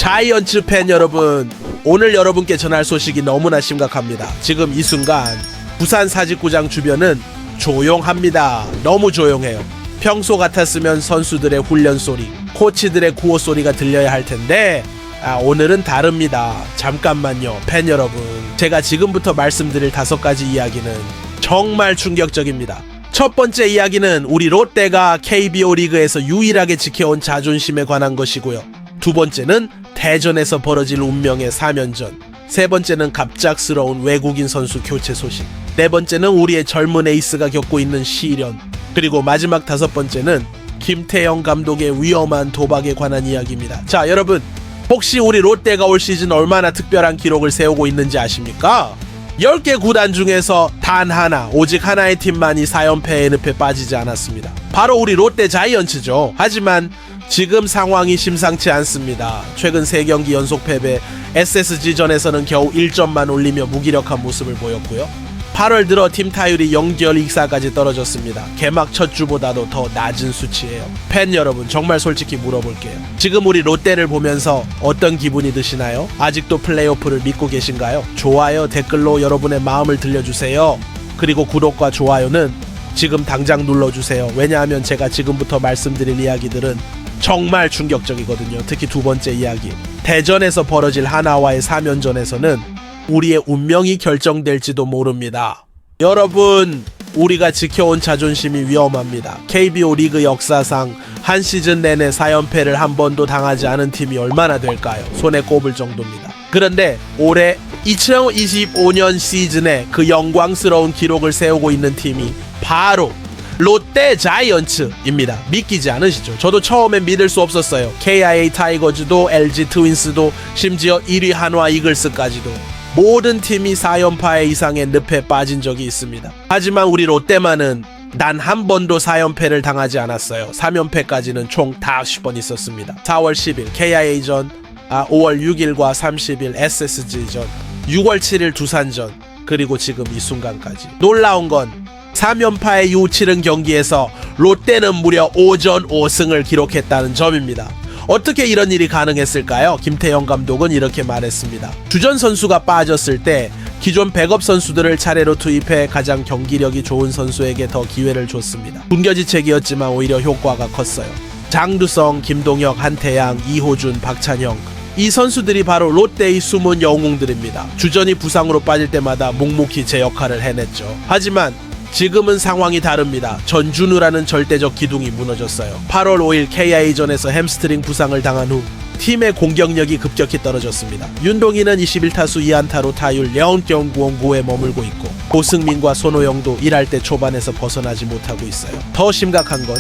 자이언츠 팬 여러분, 오늘 여러분께 전할 소식이 너무나 심각합니다. 지금 이 순간 부산 사직구장 주변은 조용합니다. 너무 조용해요. 평소 같았으면 선수들의 훈련 소리, 코치들의 구호 소리가 들려야 할 텐데 오늘은 다릅니다. 잠깐만요, 팬 여러분. 제가 지금부터 말씀드릴 5가지 이야기는 정말 충격적입니다. 첫 번째 이야기는 우리 롯데가 KBO 리그에서 유일하게 지켜온 자존심에 관한 것이고요. 두 번째는 대전에서 벌어질 운명의 3연전. 세 번째는 갑작스러운 외국인 선수 교체 소식. 네 번째는 우리의 젊은 에이스가 겪고 있는 시련. 그리고 마지막 5번째는 김태형 감독의 위험한 도박에 관한 이야기입니다. 자, 여러분, 혹시 우리 롯데가 올 시즌 얼마나 특별한 기록을 세우고 있는지 아십니까? 10개 구단 중에서 단 하나, 오직 하나의 팀만이 4연패의 늪에 빠지지 않았습니다. 바로 우리 롯데 자이언츠죠. 하지만 지금 상황이 심상치 않습니다. 최근 3경기 연속 패배, SSG전에서는 겨우 1점만 올리며 무기력한 모습을 보였고요. 8월 들어 팀 타율이 0.24까지 떨어졌습니다. 개막 첫 주보다도 더 낮은 수치예요. 팬 여러분, 정말 솔직히 물어볼게요. 지금 우리 롯데를 보면서 어떤 기분이 드시나요? 아직도 플레이오프를 믿고 계신가요? 좋아요, 댓글로 여러분의 마음을 들려주세요. 그리고 구독과 좋아요는 지금 당장 눌러주세요. 왜냐하면 제가 지금부터 말씀드릴 이야기들은 정말 충격적이거든요. 특히 두 번째 이야기, 대전에서 벌어질 하나와의 3연전에서는 우리의 운명이 결정될지도 모릅니다. 여러분, 우리가 지켜온 자존심이 위험합니다. KBO 리그 역사상 한 시즌 내내 4연패를 한 번도 당하지 않은 팀이 얼마나 될까요? 손에 꼽을 정도입니다. 그런데 올해 2025년 시즌에 그 영광스러운 기록을 세우고 있는 팀이 바로 롯데 자이언츠입니다. 믿기지 않으시죠? 저도 처음엔 믿을 수 없었어요. KIA 타이거즈도, LG 트윈스도, 심지어 1위 한화 이글스까지도 모든 팀이 4연패 이상의 늪에 빠진 적이 있습니다. 하지만 우리 롯데만은 단 한 번도 4연패를 당하지 않았어요. 3연패까지는 총 50번 있었습니다. 4월 10일 KIA전, 5월 6일과 30일 SSG전, 6월 7일 두산전, 그리고 지금 이 순간까지. 놀라운 건 3연패의 이후 치른 경기에서 롯데는 무려 5전 5승을 기록했다는 점입니다. 어떻게 이런 일이 가능했을까요? 김태형 감독은 이렇게 말했습니다. 주전 선수가 빠졌을 때 기존 백업 선수들을 차례로 투입해 가장 경기력이 좋은 선수에게 더 기회를 줬습니다. 군겨지책이었지만 오히려 효과가 컸어요. 장두성, 김동혁, 한태양, 이호준, 박찬형, 이 선수들이 바로 롯데의 숨은 영웅들입니다. 주전이 부상으로 빠질 때마다 묵묵히 제 역할을 해냈죠. 하지만 지금은 상황이 다릅니다. 전준우라는 절대적 기둥이 무너졌어요. 8월 5일 KIA전에서 햄스트링 부상을 당한 후 팀의 공격력이 급격히 떨어졌습니다. 윤동희는 21타수 2안타로 타율 0.959에 머물고 있고, 고승민과 손호영도 1할 때 초반에서 벗어나지 못하고 있어요. 더 심각한 건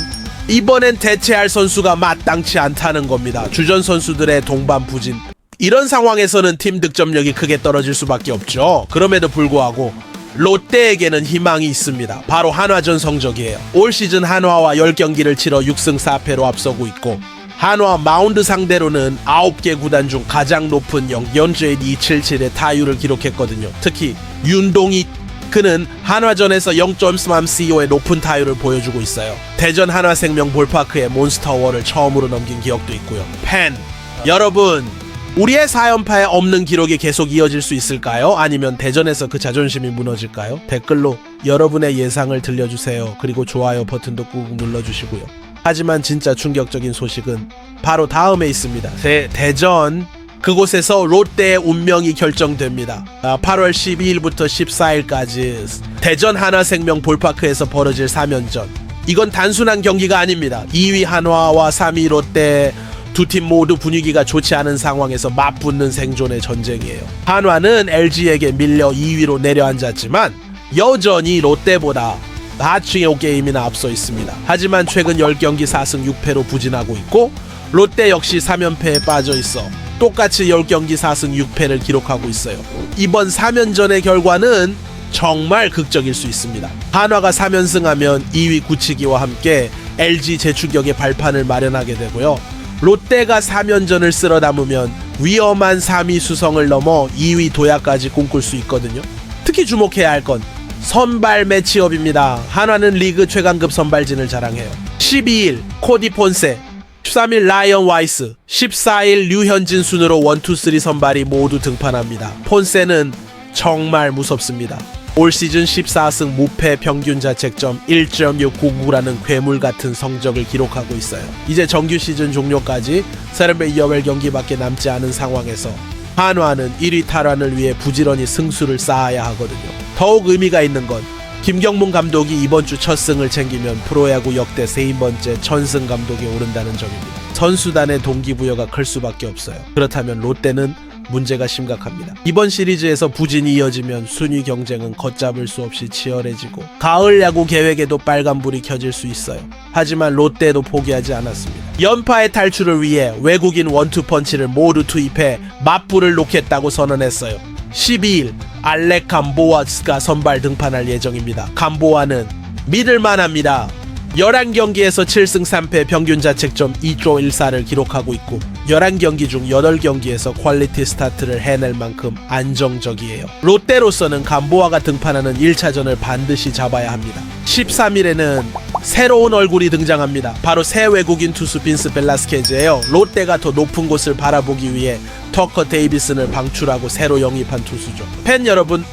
이번엔 대체할 선수가 마땅치 않다는 겁니다. 주전 선수들의 동반부진. 이런 상황에서는 팀 득점력이 크게 떨어질 수밖에 없죠. 그럼에도 불구하고 롯데에게는 희망이 있습니다. 바로 한화전 성적이에요. 올 시즌 한화와 10경기를 치러 6승 4패로 앞서고 있고, 한화 마운드 상대로는 9개 구단 중 가장 높은 연JD277의 타율을 기록했거든요. 특히 윤동희, 그는 한화전에서 0.3CO의 높은 타율을 보여주고 있어요. 대전 한화생명 볼파크의 몬스터월을 처음으로 넘긴 기억도 있고요. 팬 여러분, 우리의 4연패에 없는 기록이 계속 이어질 수 있을까요? 아니면 대전에서 그 자존심이 무너질까요? 댓글로 여러분의 예상을 들려주세요. 그리고 좋아요 버튼도 꾹 눌러주시고요. 하지만 진짜 충격적인 소식은 바로 다음에 있습니다. 대전, 그곳에서 롯데의 운명이 결정됩니다. 8월 12일부터 14일까지 대전 한화생명 볼파크에서 벌어질 3연전. 이건 단순한 경기가 아닙니다. 2위 한화와 3위 롯데 두 팀 모두 분위기가 좋지 않은 상황에서 맞붙는 생존의 전쟁이에요. 한화는 LG에게 밀려 2위로 내려앉았지만 여전히 롯데보다 4게임이나 앞서 있습니다. 하지만 최근 10경기 4승 6패로 부진하고 있고, 롯데 역시 3연패에 빠져 있어 똑같이 10경기 4승 6패를 기록하고 있어요. 이번 3연전의 결과는 정말 극적일 수 있습니다. 한화가 3연승하면 2위 굳히기와 함께 LG 재추격의 발판을 마련하게 되고요. 롯데가 3연전을 쓸어 담으면 위험한 3위 수성을 넘어 2위 도약까지 꿈꿀 수 있거든요. 특히 주목해야 할 건 선발 매치업입니다. 한화는 리그 최강급 선발진을 자랑해요. 12일 코디 폰세, 13일 라이언 와이스, 14일 류현진 순으로 1, 2, 3 선발이 모두 등판합니다. 폰세는 정말 무섭습니다. 올 시즌 14승 무패 평균 자책점 1.699라는 괴물 같은 성적을 기록하고 있어요. 이제 정규 시즌 종료까지 38경기밖에 남지 않은 상황에서 한화는 1위 탈환을 위해 부지런히 승수를 쌓아야 하거든요. 더욱 의미가 있는 건 김경문 감독이 이번 주 첫 승을 챙기면 프로야구 역대 3번째 천승 감독에 오른다는 점입니다. 선수단의 동기부여가 클 수밖에 없어요. 그렇다면 롯데는 문제가 심각합니다. 이번 시리즈에서 부진이 이어지면 순위 경쟁은 걷잡을 수 없이 치열해지고 가을 야구 계획에도 빨간불이 켜질 수 있어요. 하지만 롯데도 포기하지 않았습니다. 연파의 탈출을 위해 외국인 원투펀치를 모두 투입해 맞불을 놓겠다고 선언했어요. 12일 알렉 감보아스가 선발 등판할 예정입니다. 감보아는 믿을만합니다. 11경기에서 7승 3패 평균 자책점 2.14를 기록하고 있고 11경기 중 8경기에서 퀄리티 스타트를 해낼 만큼 안정적이에요. 롯데로서는 감보아가 등판하는 1차전을 반드시 잡아야 합니다. 13일에는 새로운 얼굴이 등장합니다. 바로 새 외국인 투수 빈스 벨라스케즈예요. 롯데가 더 높은 곳을 바라보기 위해 터커 데이비슨을 방출하고 새로 영입한 투수죠. 팬 여러분,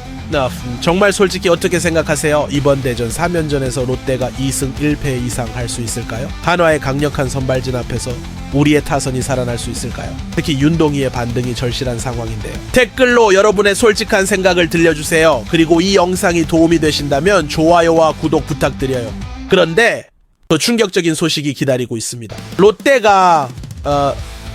정말 솔직히 어떻게 생각하세요? 이번 대전 3연전에서 롯데가 2승 1패 이상 할 수 있을까요? 한화의 강력한 선발진 앞에서 우리의 타선이 살아날 수 있을까요? 특히 윤동희의 반등이 절실한 상황인데요. 댓글로 여러분의 솔직한 생각을 들려주세요. 그리고 이 영상이 도움이 되신다면 좋아요와 구독 부탁드려요. 그런데 더 충격적인 소식이 기다리고 있습니다. 롯데가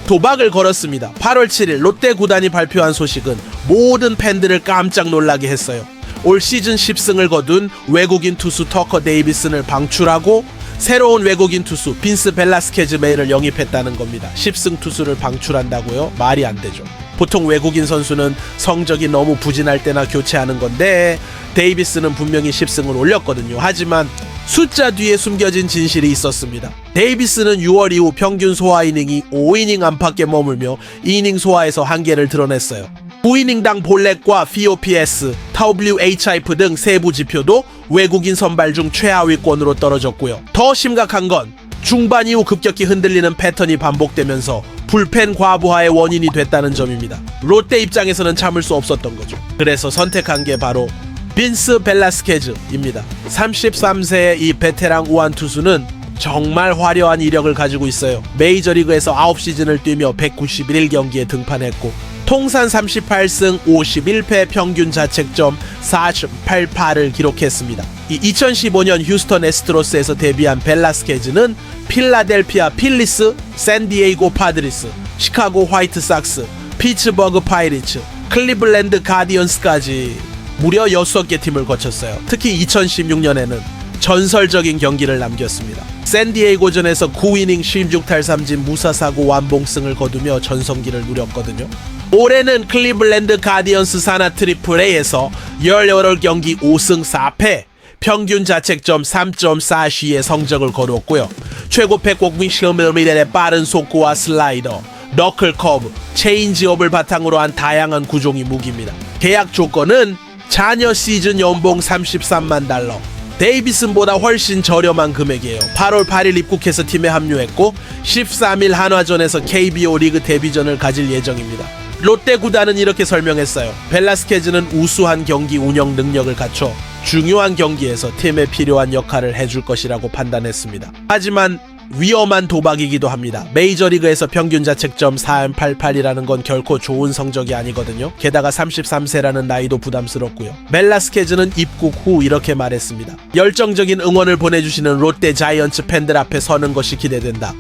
도박을 걸었습니다. 8월 7일 롯데 구단이 발표한 소식은 모든 팬들을 깜짝 놀라게 했어요. 올 시즌 10승을 거둔 외국인 투수 터커 데이비슨을 방출하고 새로운 외국인 투수 빈스 벨라스케즈 메이를 영입했다는 겁니다. 10승 투수를 방출한다고요? 말이 안 되죠. 보통 외국인 선수는 성적이 너무 부진할 때나 교체하는 건데 데이비스는 분명히 10승을 올렸거든요. 하지만 숫자 뒤에 숨겨진 진실이 있었습니다. 데이비스는 6월 이후 평균 소화 이닝이 5이닝 안팎에 머물며 이닝 소화에서 한계를 드러냈어요. 9이닝당 볼넷과 FOPS, WHIP 등 세부 지표도 외국인 선발 중 최하위권으로 떨어졌고요. 더 심각한 건 중반 이후 급격히 흔들리는 패턴이 반복되면서 불펜 과부하의 원인이 됐다는 점입니다. 롯데 입장에서는 참을 수 없었던 거죠. 그래서 선택한 게 바로 빈스 벨라스케즈입니다. 33세의 이 베테랑 우완 투수는 정말 화려한 이력을 가지고 있어요. 메이저리그에서 9시즌을 뛰며 191경기에 등판했고 통산 38승 51패 평균 자책점 4.88을 기록했습니다. 2015년 휴스턴 애스트로스에서 데뷔한 벨라스케즈는 필라델피아 필리스, 샌디에이고 파드리스, 시카고 화이트삭스, 피츠버그 파이리츠, 클리블랜드 가디언스까지 무려 6개 팀을 거쳤어요. 특히 2016년에는 전설적인 경기를 남겼습니다. 샌디에이고전에서 9이닝 16탈삼진 무사사고 완봉승을 거두며 전성기를 누렸거든요. 올해는 클리블랜드 가디언스 산하 트리플 A에서 18경기 5승 4패 평균 자책점 3.40의 성적을 거두었고요. 최고 160km의 빠른 속구와 슬라이더, 너클 커브, 체인지업을 바탕으로 한 다양한 구종이 무기입니다. 계약 조건은 자녀 시즌 연봉 33만 달러, 데이비슨보다 훨씬 저렴한 금액이에요. 8월 8일 입국해서 팀에 합류했고 13일 한화전에서 KBO 리그 데뷔전을 가질 예정입니다. 롯데 구단은 이렇게 설명했어요. 벨라스케즈는 우수한 경기 운영 능력을 갖춰 중요한 경기에서 팀에 필요한 역할을 해줄 것이라고 판단했습니다. 하지만 위험한 도박이기도 합니다. 메이저리그에서 평균 자책점 4.88이라는 건 결코 좋은 성적이 아니거든요. 게다가 33세라는 나이도 부담스럽고요. 벨라스케즈는 입국 후 이렇게 말했습니다. 열정적인 응원을 보내주시는 롯데 자이언츠 팬들 앞에 서는 것이 기대된다.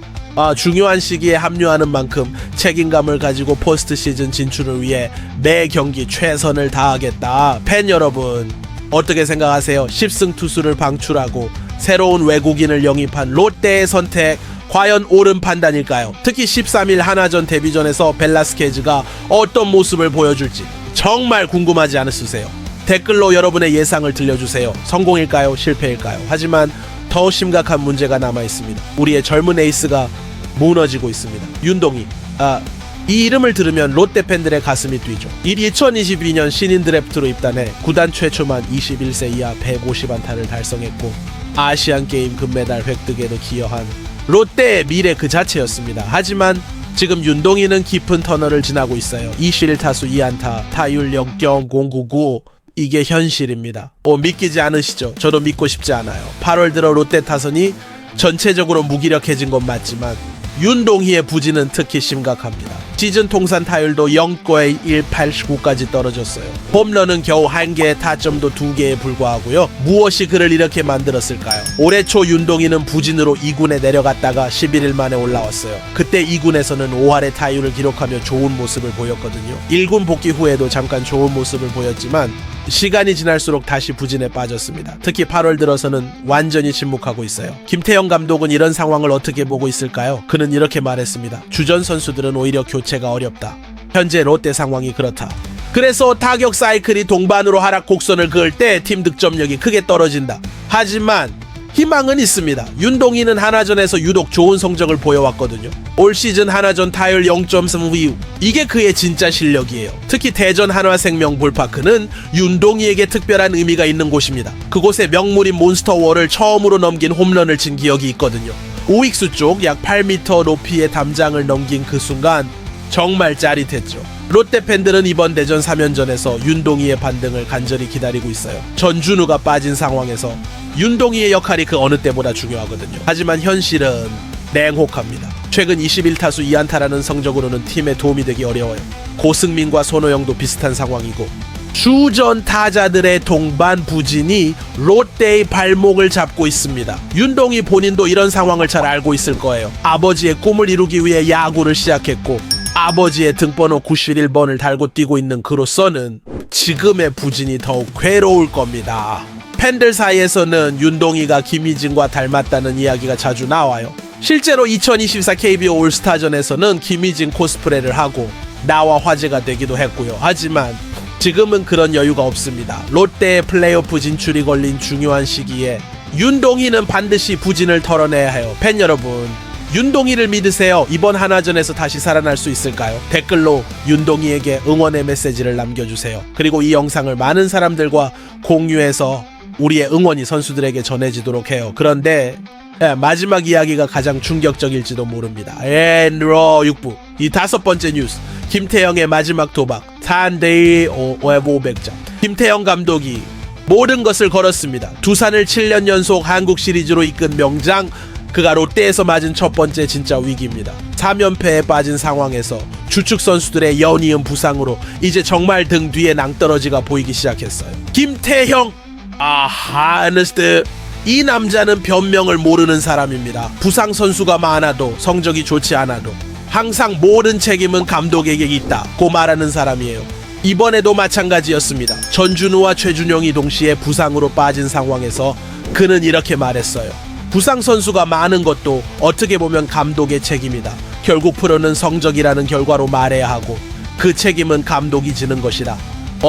중요한 시기에 합류하는 만큼 책임감을 가지고 포스트 시즌 진출을 위해 매 경기 최선을 다하겠다. 팬 여러분, 어떻게 생각하세요? 10승 투수를 방출하고 새로운 외국인을 영입한 롯데의 선택 과연 옳은 판단일까요? 특히 13일 한화전 데뷔전에서 벨라스케즈가 어떤 모습을 보여줄지 정말 궁금하지 않으세요? 댓글로 여러분의 예상을 들려주세요. 성공일까요? 실패일까요? 하지만 더 심각한 문제가 남아있습니다. 우리의 젊은 에이스가 무너지고 있습니다. 윤동희. 이 이름을 들으면 롯데 팬들의 가슴이 뛰죠. 2022년 신인 드래프트로 입단해 구단 최초만 21세 이하 150안타를 달성했고 아시안게임 금메달 획득에도 기여한 롯데의 미래 그 자체였습니다. 하지만 지금 윤동희는 깊은 터널을 지나고 있어요. 21타수 2안타, 타율 0.099. 이게 현실입니다. 믿기지 않으시죠? 저도 믿고 싶지 않아요. 8월 들어 롯데 타선이 전체적으로 무기력해진 건 맞지만 윤동희의 부진은 특히 심각합니다. 시즌 통산 타율도 0.189까지 떨어졌어요. 홈런은 겨우 1개, 타점도 2개에 불과하고요. 무엇이 그를 이렇게 만들었을까요? 올해 초 윤동희는 부진으로 2군에 내려갔다가 11일 만에 올라왔어요. 그때 2군에서는 5할의 타율을 기록하며 좋은 모습을 보였거든요. 1군 복귀 후에도 잠깐 좋은 모습을 보였지만 시간이 지날수록 다시 부진에 빠졌습니다. 특히 8월 들어서는 완전히 침묵하고 있어요. 김태형 감독은 이런 상황을 어떻게 보고 있을까요? 그는 이렇게 말했습니다. 주전 선수들은 오히려 교체가 어렵다. 현재 롯데 상황이 그렇다. 그래서 타격 사이클이 동반으로 하락 곡선을 그을 때 팀 득점력이 크게 떨어진다. 하지만 희망은 있습니다. 윤동희는 한화전에서 유독 좋은 성적을 보여왔거든요. 올 시즌 한화전 타율 0.3 이게 그의 진짜 실력이에요. 특히 대전 한화생명 볼파크는 윤동희에게 특별한 의미가 있는 곳입니다. 그곳에 명물인 몬스터월을 처음으로 넘긴 홈런을 친 기억이 있거든요. 우익수 쪽 약 8m 높이의 담장을 넘긴 그 순간 정말 짜릿했죠. 롯데 팬들은 이번 대전 3연전에서 윤동희의 반등을 간절히 기다리고 있어요. 전준우가 빠진 상황에서 윤동희의 역할이 그 어느 때보다 중요하거든요. 하지만 현실은 냉혹합니다. 최근 21타수 2안타라는 성적으로는 팀에 도움이 되기 어려워요. 고승민과 손호영도 비슷한 상황이고 주전 타자들의 동반 부진이 롯데의 발목을 잡고 있습니다. 윤동희 본인도 이런 상황을 잘 알고 있을 거예요. 아버지의 꿈을 이루기 위해 야구를 시작했고 아버지의 등번호 91번을 달고 뛰고 있는 그로서는 지금의 부진이 더욱 괴로울 겁니다. 팬들 사이에서는 윤동희가 김희진과 닮았다는 이야기가 자주 나와요. 실제로 2024 KBO 올스타전에서는 김희진 코스프레를 하고 나와 화제가 되기도 했고요. 하지만 지금은 그런 여유가 없습니다. 롯데의 플레이오프 진출이 걸린 중요한 시기에 윤동희는 반드시 부진을 털어내야 해요. 팬 여러분, 윤동희를 믿으세요. 이번 한화전에서 다시 살아날 수 있을까요? 댓글로 윤동희에게 응원의 메시지를 남겨주세요. 그리고 이 영상을 많은 사람들과 공유해서 우리의 응원이 선수들에게 전해지도록 해요. 그런데 마지막 이야기가 가장 충격적일지도 모릅니다. 엔러 6부 이 5번째 뉴스, 김태형의 마지막 도박 산데이 500점. 김태형 감독이 모든 것을 걸었습니다. 두산을 7년 연속 한국 시리즈로 이끈 명장, 그가 롯데에서 맞은 첫 번째 진짜 위기입니다. 3연패에 빠진 상황에서 주축 선수들의 연이은 부상으로 이제 정말 등 뒤에 낭떠러지가 보이기 시작했어요. 김태형, 하느스트, 이 남자는 변명을 모르는 사람입니다. 부상 선수가 많아도 성적이 좋지 않아도 항상 모든 책임은 감독에게 있다고 말하는 사람이에요. 이번에도 마찬가지였습니다. 전준우와 최준용이 동시에 부상으로 빠진 상황에서 그는 이렇게 말했어요. 부상 선수가 많은 것도 어떻게 보면 감독의 책임이다. 결국 프로는 성적이라는 결과로 말해야 하고 그 책임은 감독이 지는 것이다.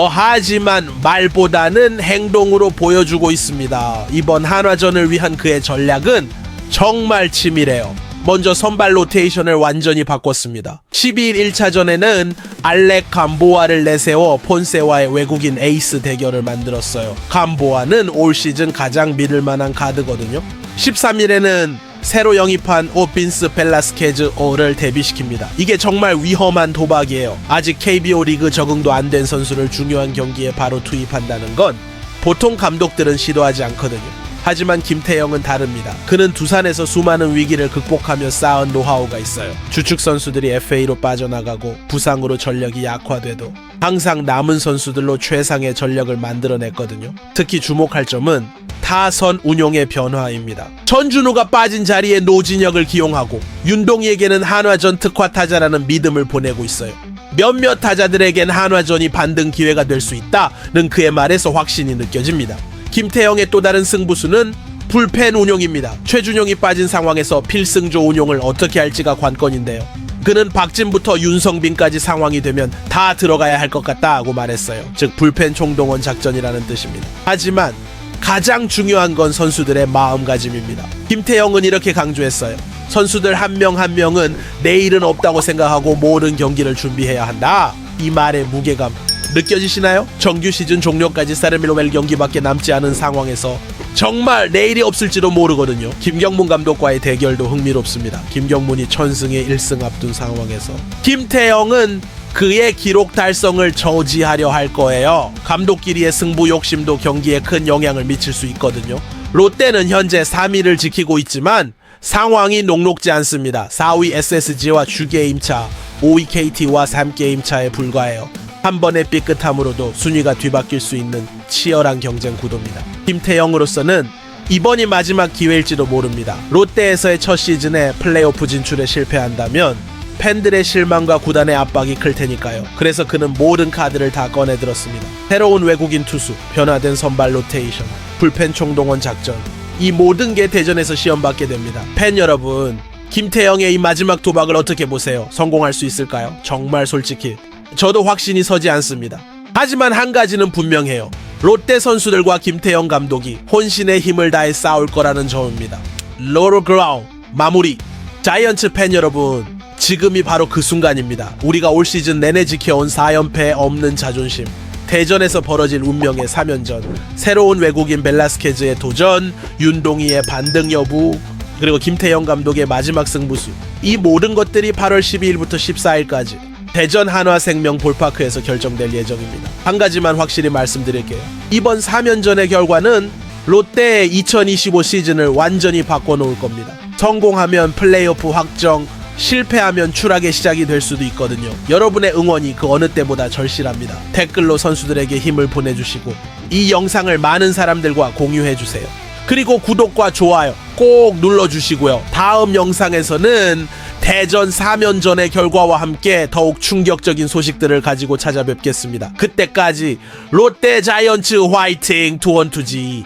하지만 말보다는 행동으로 보여주고 있습니다. 이번 한화전을 위한 그의 전략은 정말 치밀해요. 먼저 선발 로테이션을 완전히 바꿨습니다. 12일 1차전에는 알렉 감보아를 내세워 폰세와의 외국인 에이스 대결을 만들었어요. 감보아는 올 시즌 가장 믿을만한 가드거든요. 13일에는 새로 영입한 오빈스 벨라스케즈를 데뷔시킵니다. 이게 정말 위험한 도박이에요. 아직 KBO 리그 적응도 안 된 선수를 중요한 경기에 바로 투입한다는 건 보통 감독들은 시도하지 않거든요. 하지만 김태형은 다릅니다. 그는 두산에서 수많은 위기를 극복하며 쌓은 노하우가 있어요. 주축 선수들이 FA로 빠져나가고 부상으로 전력이 약화돼도 항상 남은 선수들로 최상의 전력을 만들어냈거든요. 특히 주목할 점은 타선 운용의 변화입니다. 전준우가 빠진 자리에 노진혁을 기용하고 윤동희에게는 한화전 특화 타자라는 믿음을 보내고 있어요. 몇몇 타자들에겐 한화전이 반등 기회가 될 수 있다는 그의 말에서 확신이 느껴집니다. 김태형의 또 다른 승부수는 불펜 운용입니다. 최준용이 빠진 상황에서 필승조 운용을 어떻게 할지가 관건인데요. 그는 박진부터 윤성빈까지 상황이 되면 다 들어가야 할 것 같다고 말했어요. 즉 불펜 총동원 작전이라는 뜻입니다. 하지만 가장 중요한 건 선수들의 마음가짐입니다. 김태형은 이렇게 강조했어요. 선수들 한 명 한 명은 내일은 없다고 생각하고 모든 경기를 준비해야 한다. 이 말의 무게감 느껴지시나요? 정규 시즌 종료까지 세르밀로멜 경기밖에 남지 않은 상황에서 정말 내일이 없을지도 모르거든요. 김경문 감독과의 대결도 흥미롭습니다. 김경문이 천승의 1승 앞둔 상황에서 김태형은 그의 기록 달성을 저지하려 할 거예요. 감독끼리의 승부 욕심도 경기에 큰 영향을 미칠 수 있거든요. 롯데는 현재 3위를 지키고 있지만 상황이 녹록지 않습니다. 4위 SSG와 주게임차, 5위 KT와 3게임 차에 불과해요. 한 번의 삐끗함으로도 순위가 뒤바뀔 수 있는 치열한 경쟁 구도입니다. 김태형으로서는 이번이 마지막 기회일지도 모릅니다. 롯데에서의 첫 시즌에 플레이오프 진출에 실패한다면 팬들의 실망과 구단의 압박이 클 테니까요. 그래서 그는 모든 카드를 다 꺼내들었습니다. 새로운 외국인 투수, 변화된 선발 로테이션, 불펜 총동원 작전, 이 모든 게 대전에서 시험받게 됩니다. 팬 여러분, 김태형의 이 마지막 도박을 어떻게 보세요? 성공할 수 있을까요? 정말 솔직히 저도 확신이 서지 않습니다. 하지만 한 가지는 분명해요. 롯데 선수들과 김태형 감독이 혼신의 힘을 다해 싸울 거라는 점입니다. 로로 그라운 마무리. 자이언츠 팬 여러분, 지금이 바로 그 순간입니다. 우리가 올 시즌 내내 지켜온 4연패 없는 자존심, 대전에서 벌어질 운명의 3연전, 새로운 외국인 벨라스케즈의 도전, 윤동희의 반등 여부, 그리고 김태형 감독의 마지막 승부수, 이 모든 것들이 8월 12일부터 14일까지 대전 한화생명 볼파크에서 결정될 예정입니다. 한 가지만 확실히 말씀드릴게요. 이번 3연전의 결과는 롯데의 2025 시즌을 완전히 바꿔놓을 겁니다. 성공하면 플레이오프 확정, 실패하면 추락의 시작이 될 수도 있거든요. 여러분의 응원이 그 어느 때보다 절실합니다. 댓글로 선수들에게 힘을 보내주시고 이 영상을 많은 사람들과 공유해주세요. 그리고 구독과 좋아요 꼭 눌러주시고요. 다음 영상에서는 대전 3연전의 결과와 함께 더욱 충격적인 소식들을 가지고 찾아뵙겠습니다. 그때까지 롯데 자이언츠 화이팅 투원투지